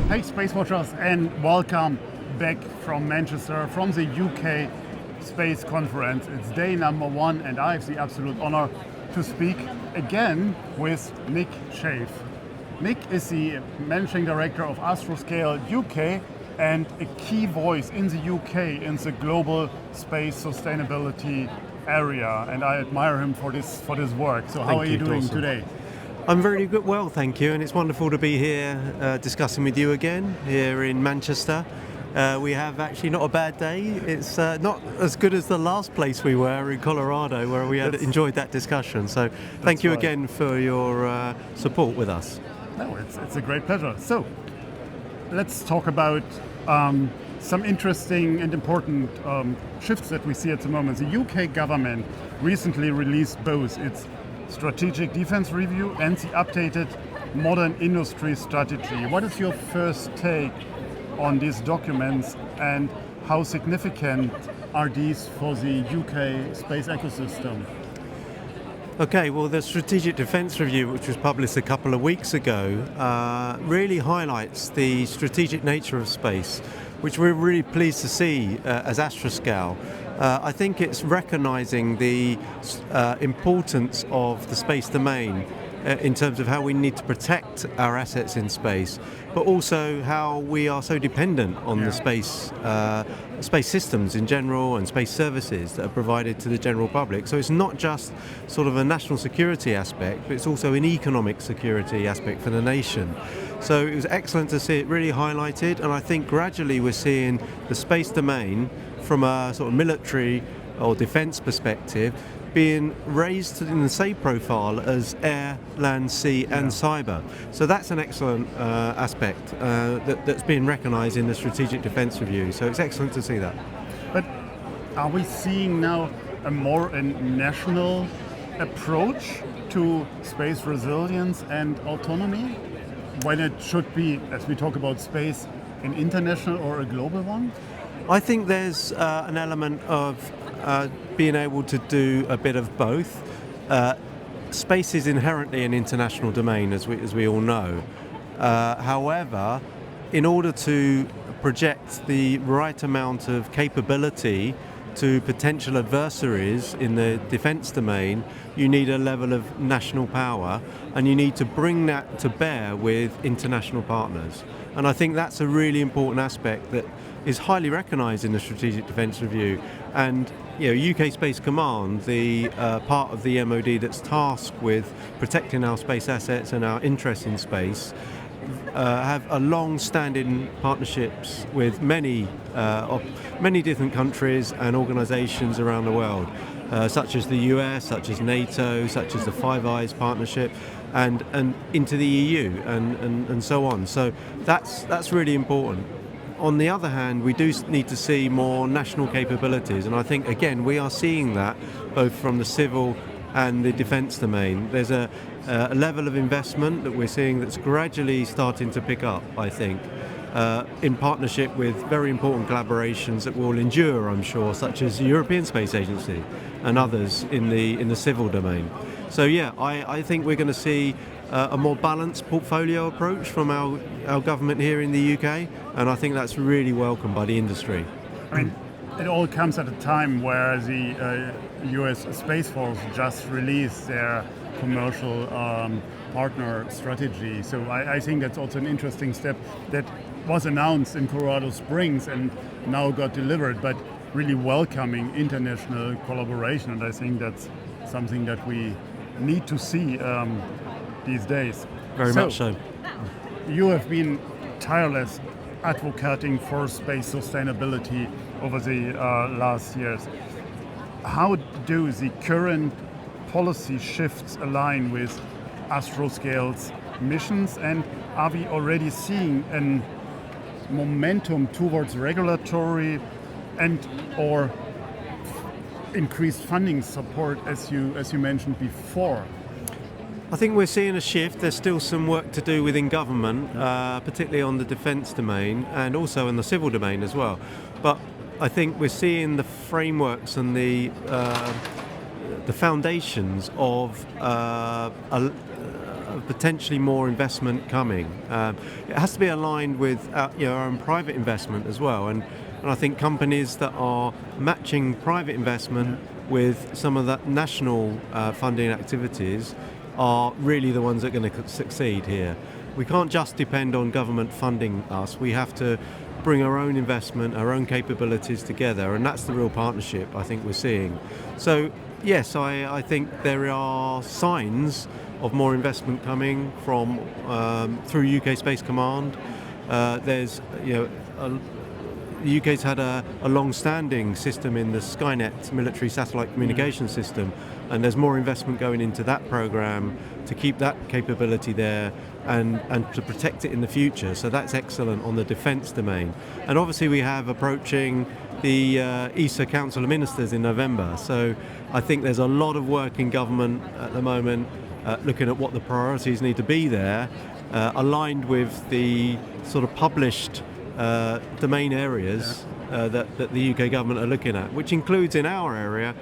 Hey Space Watchers, and welcome back from Manchester, from the UK Space Conference. It's day number 1 and I have the absolute honor to speak again with Nick Shave. Nick is the Managing Director of Astroscale UK and a key voice in the UK in the global space sustainability area, and I admire him for this work. So how are you doing Torsten. today? I'm very good, well, thank you, and it's wonderful to be here discussing with you again here in Manchester. We have actually not a bad day. It's not as good as the last place we were in Colorado, where we had enjoyed that discussion. So thank you again for your support with us. No, it's a great pleasure. So let's talk about some interesting and important shifts that we see at the moment. The UK government recently released both its Strategic Defence Review and the updated Modern Industry Strategy. What is your first take on these documents and how significant are these for the UK space ecosystem? Okay, well, the Strategic Defence Review, which was published a couple of weeks ago, really highlights the strategic nature of space, which we're really pleased to see as Astroscale. I think it's recognising the importance of the space domain in terms of how we need to protect our assets in space, but also how we are so dependent on the space systems in general and space services that are provided to the general public. So it's not just sort of a national security aspect, but it's also an economic security aspect for the nation. So it was excellent to see it really highlighted, and I think gradually we're seeing the space domain from a sort of military or defence perspective being raised in the same profile as air, land, sea and cyber. So that's an excellent aspect that's being recognised in the Strategic Defence Review. So it's excellent to see that. But are we seeing now a more national approach to space resilience and autonomy, when it should be, as we talk about space, an international or a global one? I think there's an element of being able to do a bit of both. Space is inherently an international domain, as we all know. However, in order to project the right amount of capability to potential adversaries in the defence domain, you need a level of national power, and you need to bring that to bear with international partners. And I think that's a really important aspect that is highly recognised in the Strategic Defence Review. And UK Space Command, the part of the MOD that's tasked with protecting our space assets and our interest in space, have a long-standing partnerships with many different countries and organisations around the world, such as the US, such as NATO, such as the Five Eyes partnership, and into the EU and so on. So that's really important. On the other hand, we do need to see more national capabilities, and I think again we are seeing that both from the civil and the defence domain. There's a level of investment that we're seeing that's gradually starting to pick up, I think, in partnership with very important collaborations that will endure, I'm sure, such as the European Space Agency and others in the civil domain. So yeah, I think we're going to see a more balanced portfolio approach from our government here in the UK, and I think that's really welcomed by the industry. I mean, it all comes at a time where the US Space Force just released their commercial partner strategy. So I think that's also an interesting step that was announced in Colorado Springs and now got delivered, but really welcoming international collaboration, and I think that's something that we need to see these days. Very much so. You have been tireless advocating for space sustainability over the last years. How do the current policy shifts align with Astroscale's missions, and are we already seeing a momentum towards regulatory and or increased funding support, as you mentioned before? I think we're seeing a shift. There's still some work to do within government, particularly on the defence domain and also in the civil domain as well. But I think we're seeing the frameworks and the foundations of potentially more investment coming. It has to be aligned with our own private investment as well, and I think companies that are matching private investment with some of the national funding activities are really the ones that are going to succeed here. We can't just depend on government funding us. We have to bring our own investment, our own capabilities together, and that's the real partnership I think we're seeing. So yes, I think there are signs of more investment coming from through UK Space Command. There's the UK's had a long-standing system in the Skynet military satellite communication system, and there's more investment going into that program to keep that capability there and to protect it in the future. So that's excellent on the defence domain. And obviously we have approaching the ESA Council of Ministers in November. So I think there's a lot of work in government at the moment looking at what the priorities need to be there, aligned with the sort of published domain areas that the UK government are looking at, which includes in our area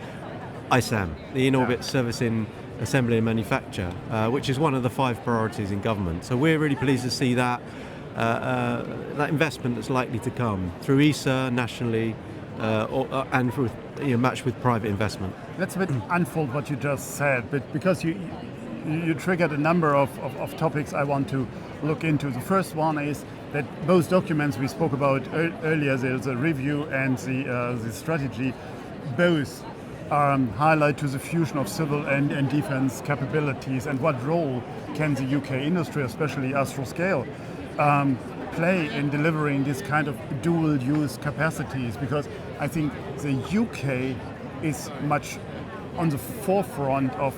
ISAM, the in-orbit servicing, assembly and manufacture, which is one of the 5 priorities in government. So we're really pleased to see that investment that's likely to come through ESA nationally and through, matched with private investment. Let's a bit unfold what you just said, but because you triggered a number of topics I want to look into. The first one is that both documents we spoke about earlier, there's a review and the strategy, both highlight to the fusion of civil and defense capabilities, and what role can the UK industry, especially Astroscale, play in delivering this kind of dual use capacities, because I think the UK is much on the forefront of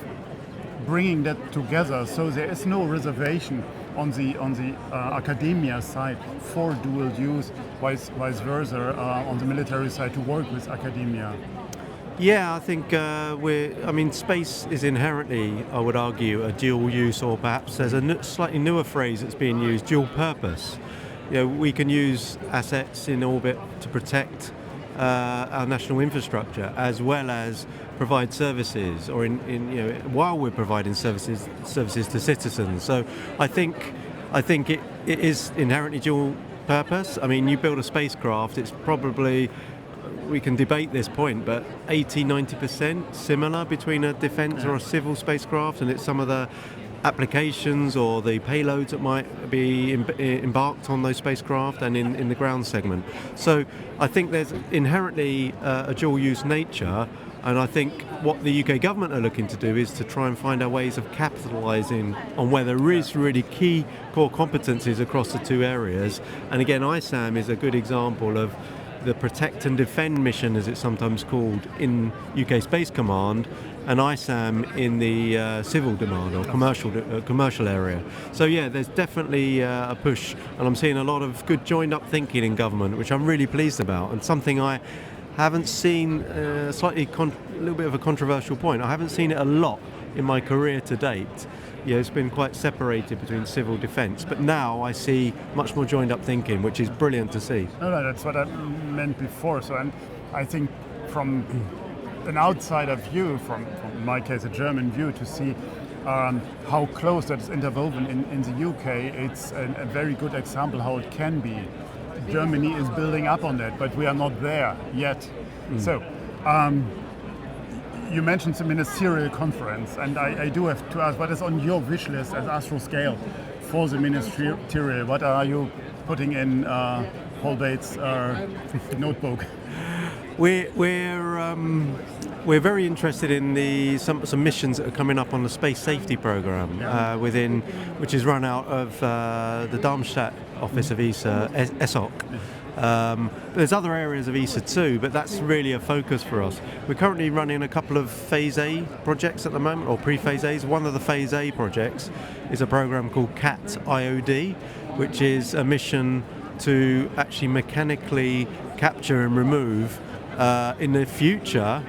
bringing that together, so there is no reservation on the academia side for dual use, vice versa on the military side to work with academia. Yeah, I think space is inherently, I would argue, a dual use, or perhaps there's a slightly newer phrase that's being used, dual purpose. We can use assets in orbit to protect our national infrastructure, as well as provide services, or while we're providing services to citizens. So I think it is inherently dual purpose. I mean, you build a spacecraft, it's probably, we can debate this point, but 80-90% similar between a defence or a civil spacecraft, and it's some of the applications or the payloads that might be embarked on those spacecraft and in the ground segment. So I think there's inherently a dual use nature, and I think what the UK government are looking to do is to try and find our ways of capitalising on where there is really key core competencies across the 2 areas. And again, ISAM is a good example of the protect and defend mission, as it's sometimes called, in UK Space Command, and ISAM in the civil demand or commercial area. So yeah, there's definitely a push, and I'm seeing a lot of good joined up thinking in government, which I'm really pleased about, and something I haven't seen, a little bit of a controversial point, I haven't seen it a lot in my career to date. It's been quite separated between civil defence, but now I see much more joined up thinking, which is brilliant to see. No, that's what I meant before. So, and I think from an outsider view, from in my case a German view, to see how close that is interwoven in the UK, it's a very good example how it can be. Germany is building up on that, but we are not there yet. So, you mentioned the Ministerial Conference, and I do have to ask, what is on your wish list as Astroscale for the Ministerial? What are you putting in Paul Bates' notebook? We're very interested in some missions that are coming up on the space safety program which is run out of the Darmstadt office of ESA, ESOC. There's other areas of ESA too, but that's really a focus for us. We're currently running a couple of Phase A projects at the moment, or pre-Phase A's. One of the Phase A projects is a program called CAT IOD, which is a mission to actually mechanically capture and remove, in the future,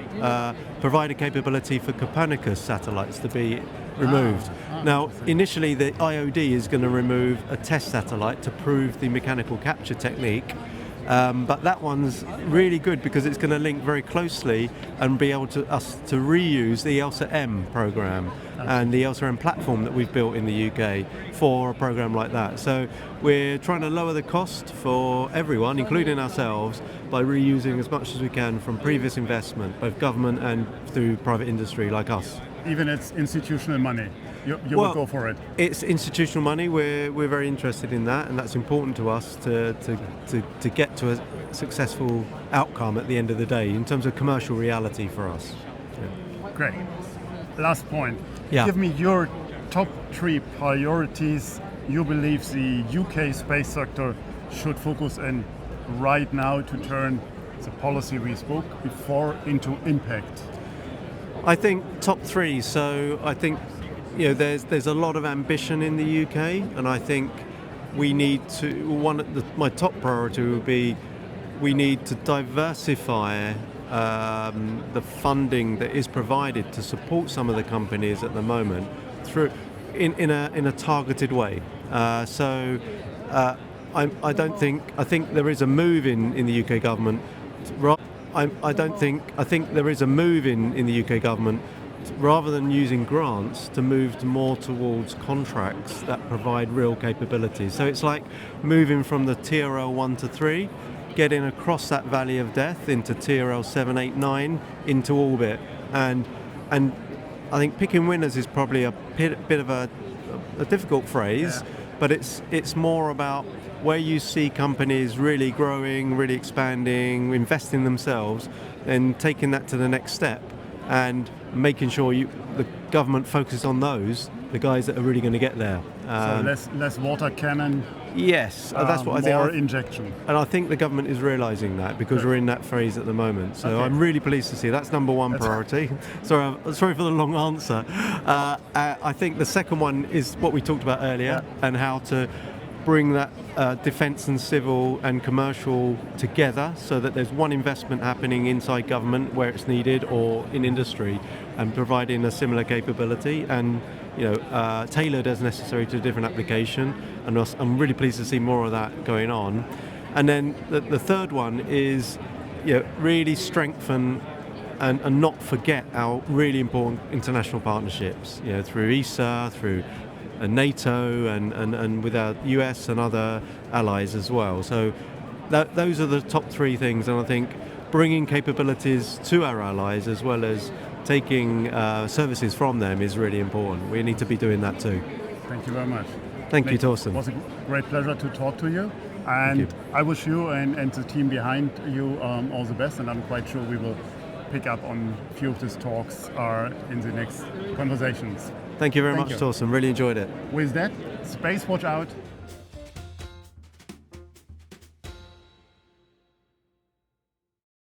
provide a capability for Copernicus satellites to be removed. Now, initially the IOD is going to remove a test satellite to prove the mechanical capture technique, But that one's really good because it's going to link very closely and be able to reuse the ESA M program and the ESA M platform that we've built in the UK for a program like that. So we're trying to lower the cost for everyone, including ourselves, by reusing as much as we can from previous investment, both government and through private industry like us. Even it's institutional money, you will go for it. It's institutional money. We're very interested in that, and that's important to us to get to a successful outcome at the end of the day in terms of commercial reality for us. Yeah. Great. Last point. Yeah. Give me your top 3 priorities you believe the UK space sector should focus in right now to turn the policy we spoke before into impact. I think top 3. So I think there's a lot of ambition in the UK, and I think we need to. My top priority would be we need to diversify the funding that is provided to support some of the companies at the moment through in a targeted way. I think there is a move in the UK government. I think there is a move in the UK government rather than using grants to move more towards contracts that provide real capabilities. So it's like moving from the TRL 1 to 3, getting across that valley of death into TRL 7, 8, 9 into orbit, and I think picking winners is probably a bit of a difficult phrase, but it's more about where you see companies really growing, really expanding, investing themselves, and taking that to the next step and making sure the government focuses on the guys that are really going to get there. So less water cannon. Yes, that's what I think. More injection. And I think the government is realising that because we're in that phase at the moment. So I'm really pleased to see that's number 1 priority. Sorry for the long answer. I think the second one is what we talked about earlier and how to bring that defence and civil and commercial together so that there's one investment happening inside government where it's needed or in industry and providing a similar capability and tailored as necessary to a different application. And I'm really pleased to see more of that going on. And then the third one is really strengthen and not forget our really important international partnerships through ESA, through NATO and with our US and other allies as well. So those are the top 3 things, and I think bringing capabilities to our allies as well as taking services from them is really important. We need to be doing that too. Thank you very much. Thank you, Torsten. It was a great pleasure to talk to you, and I wish you and the team behind you all the best, and I'm quite sure we will pick up on a few of these talks in the next conversations. Thank you very much, Torsten. Really enjoyed it. With that, Space Watch out.